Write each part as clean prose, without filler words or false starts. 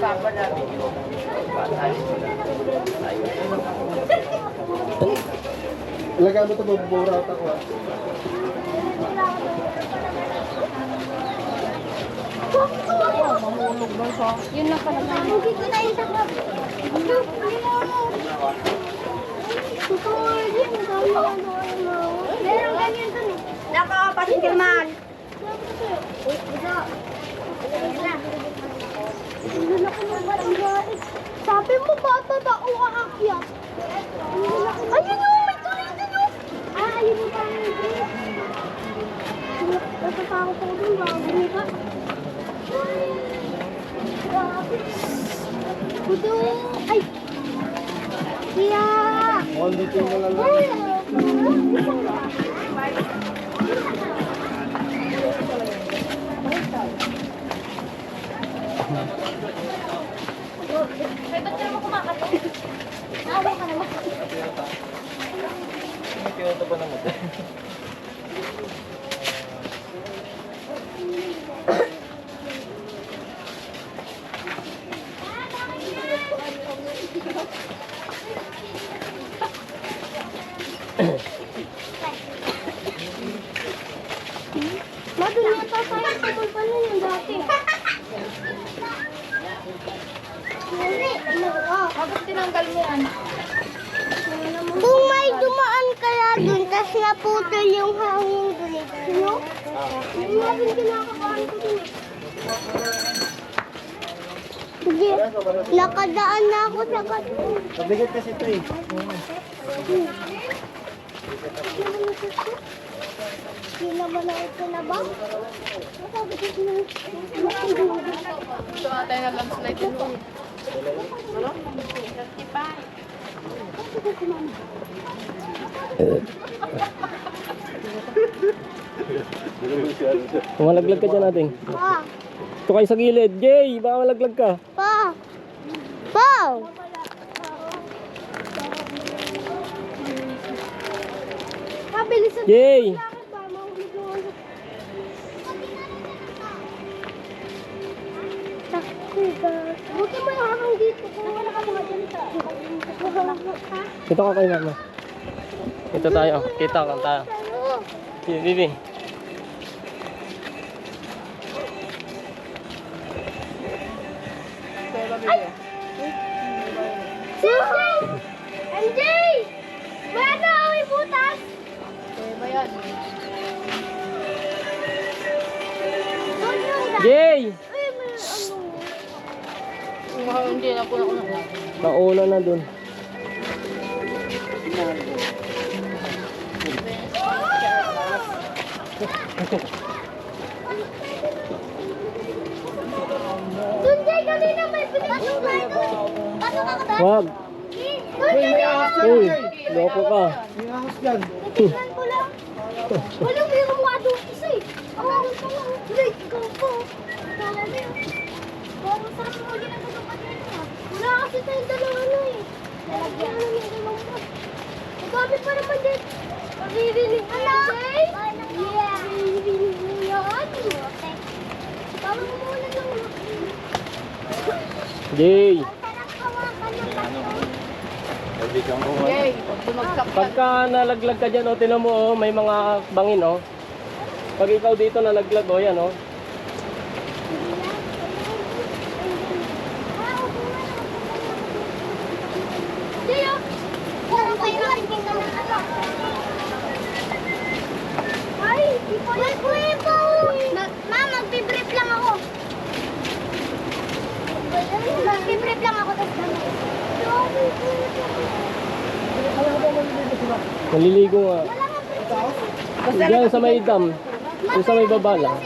papa namin yung patalis mo na. Ilagay mo ito, mabubura out ako. Yun lang pala. Hindi ko na isa pa. Meron ganyan dun eh. Nako, pasikirman. Sabi mo bata na o aakyat. Ayun yung may tuloy din yung. Ayun yung tayo. Natatakot ako dun, bago ka. Kudo. Ay. Siya. Dito mo lang. May ba't ka naman kumakato? Awa ka naman. Kinuto pa naman. Madun yata tayo sa tulpan na yun dati. Bakit tinanggal mo yan? Kung may dumaan kaya dun, tas naputol yung hangin dun eh. Sino? Hindi natin kinakabahan ko dun eh. Sige, nakadaan na ako sa kato. Mabigat kasi ito eh. Kinabalaot na ba? Ito nga tayo na landslide ito. Ano? 35. Malaglag ka dyan natin. Pa! Ito kayo sa gilid. Jay, baka malaglag ka. Pa! Pa! Pabilisan Jay! Buti mo yung hanggang dito kung wala ka mga ganito. Ito ka kay mama. Ito tayo. Kita ka tayo. Sige, Bibi. MJ! Wala na may butas! Ba yan? Doon yung Jay! Uy, may Hindi na po na. Nauna na dun. Doon Jay, kanina may pinagsunan doon. Pasok ako doon. Wag. Doon Jay, Uy, loko ka. May ahas dyan. natignan ko lang. Walang mayroong nga doon isa eh. Ako lang pa lang. Hindi, ikaw po. Kala mo yun. Kung sarap mo din ang pagkapatin mo. Wala kasi tayong dalawa na eh. Lalagyan na ng dalawang pa. Magabi pa naman din. Maririnig mo yan, Jay? Yeah. Maririnig mo yan. Tama mo muna lang. Jay! Parang hawakan ng bato. Hindi kang kumain. Yay! Pag bumagsak ka. Pagka nalaglag ka dyan, tinan mo, may mga bangin, Pag ikaw dito nalaglag, yan, Jay, parang kailangan kita ng anak. Ay, di ko yan. Ma, magpibrief lang ako. Magpibrief lang ako. Naliligo nga. Diyan sa may dam. Yung sa may baba lang.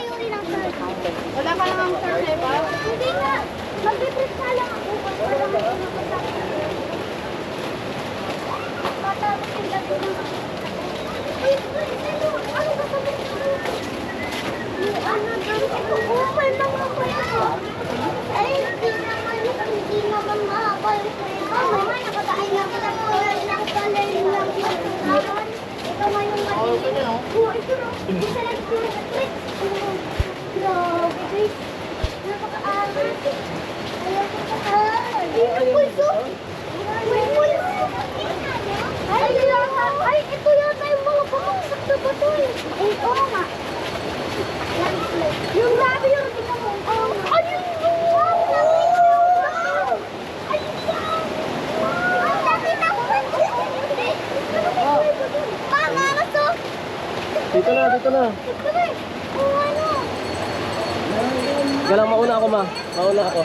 Wala ka lang ang survey ba? Hindi nga. Magpibrief ka lang ako. Patapos yung gato ng... Ay, ano ba sabi ko? Ano ba? May mga kwento. Ay, hindi naman mahaba yung kwento. Mama, nakakain na kita po. Nakapalay lang yung kawan. Ito nga yung maliit. Oo, ito na. Isa lang ito yung tricks. Grabe, guys. Napaka-aral. Ayaw ko dito na. Ito na eh. Kung ano. Galang mauna ako, ma. Mauna ako.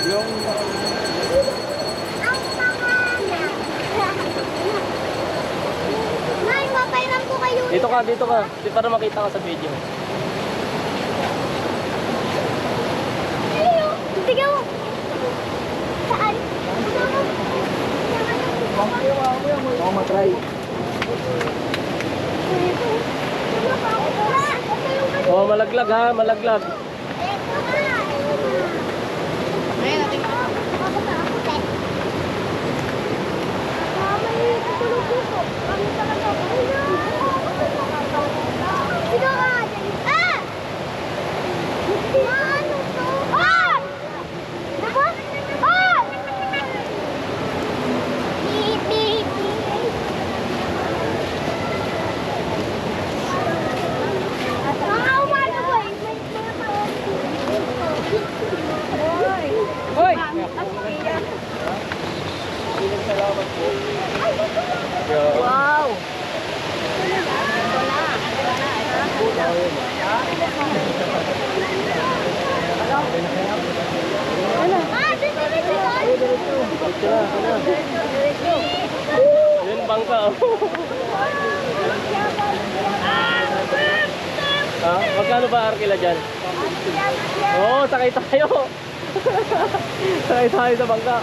Yung Ang pangalan. Nay, papairam ko kayo. Dito ka, dito ka. Para makita ka sa video. Ayun, tignan mo. Saan? Ako matry. Oh, malaglag ha, malaglag. Ngayon natin. Hoy! Wow! Yun, bangka. Oh. Ha? Magkano ba arkila dyan? Oo, sakay tayo. Sakay tayo sa bangka.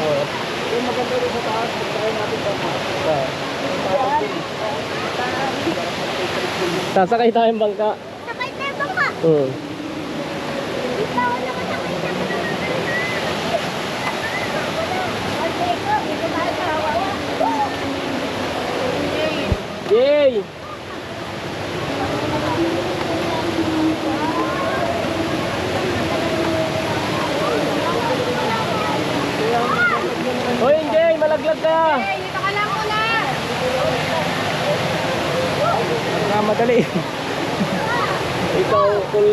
Oo. Yung maganda rin sa taas, try natin sa taas. Sasakay tayong bangka. Sakay tayo bangka. Hmm. Ikaw na masakay na. Yay! Hoy, Jay, malaglag ka. Hey, dito ka lang muna! Madali. Ikaw, kung